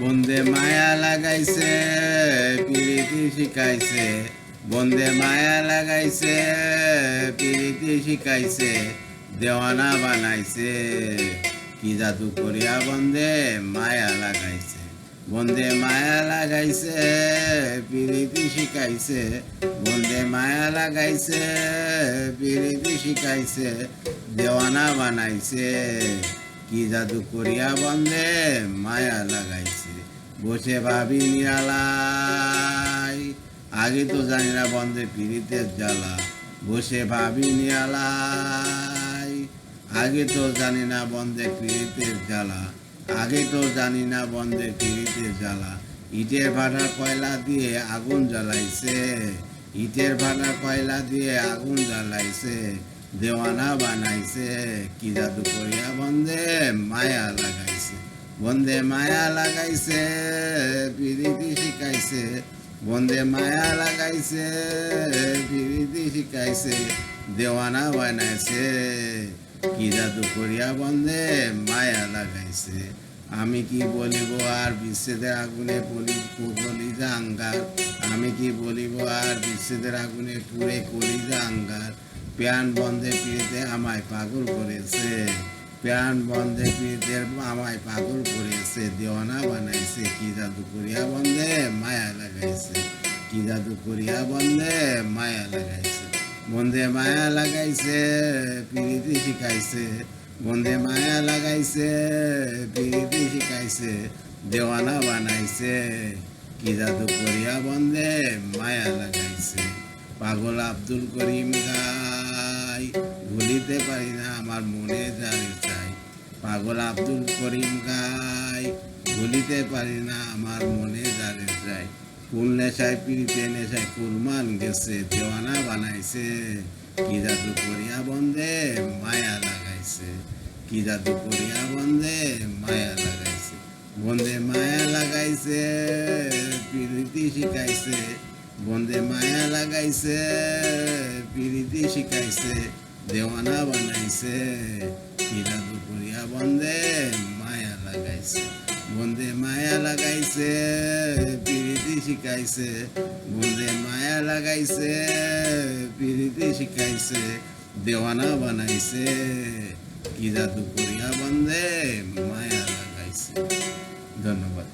বন্দে মায়া লাগাইছে প্রীতি শিখাইছে, বন্দে মায়া লাগাইছে প্রীতি শিখাইছে, দেওয়ানা বানাইছে, কি জাদু করিয়া বন্দে মায়া লাগাইছে। বন্দে মায়া লাগাইছে প্রীতি শিখাইছে, বন্দে মায়া লাগাইছে প্রীতি শিখাইছে, দেওয়ানা বানাইছে, কি জাদু করিয়া বন্দে মায়া লাগাইছে। বসে ভাবি নিরালাই, আগে তো জানি না বন্দে পীড়িতের জ্বালা। বসে ভাবি নিরালাই, আগে তো জানি না বন্দে পীড়িতের জ্বালা। আগে তো জানি না বন্দে পীড়িতের জ্বালা। ইটের ভাড়া কয়লা দিয়ে আগুন জ্বালাইছে, ইটের ভাড়া কয়লা দিয়ে আগুন জ্বালাইছে, দেওয়ানা বানাইছে, কি জাদু করিয়া বন্দে মায়া লাগাইছে। বন্দে মায়া লাগাইছে প্রীতি শিখাইছে, বন্দে মায়া লাগাইছে প্রীতি শিখাইছে, দেওয়ানা বানাইছে, কি জাদু করিয়া বন্দে মায়া লাগাইছে। আমি কি বলিব আর বিচ্ছেদের আগুনে কলিজা আঙ্গার, আমি কি বলিব আর বিচ্ছেদের আগুনে পুড়ে কলিজা আঙ্গার। প্রাণ বন্ধে পিড়িতে আমায় পাগল করেছে, প্রাণ বন্ধে পিড়িতে আমায় পাগল করেছে, দেওয়ানা বানাইছে, কি জাদু করিয়া বন্দে মায়া লাগাইছে, কি জাদু করিয়া বন্দে মায়া লাগাইছে। বন্দে মায়া লাগাইছে প্রীতি শিখাইছে, বন্দে মায়া লাগাইছে প্রীতি শিখাইছে, দেওয়ানা বানাইছে, কি জাদু করিয়া বন্দে মায়া লাগাইছে। পাগল আব্দুল করিম গাই, ভুলিতে পারি না আমার মনে যারে চাই। পাগল আব্দুল করিম গাই, ভুলিতে পারি না আমার মনে যারে চাই। কুল নেশায় পিড়িতে নেশায় কুরমান গেছে, দেওয়ানা বানাইছে, কি জাদু করিয়া বন্দে মায়া লাগাইছে, কি জাদু করিয়া বন্দে মায়া লাগাইছে। বন্দে মায়া লাগাইছে প্রীতি শিখাইছে, বন্দে মায়া লাগাইছে প্রীতি শিখাইছে, দেওয়ানা বানাইছে, কি জাদু করিয়া বন্দে মায়া লাগাইছে। বন্দে মায়া লাগাইছে প্রীতি শিখাইছে, বন্দে মায়া লাগাইছে প্রীতি শিখাইছে, দেওয়ানা বানাইছে, কি জাদু করিয়া বন্দে মায়া লাগাইছে। ধন্যবাদ।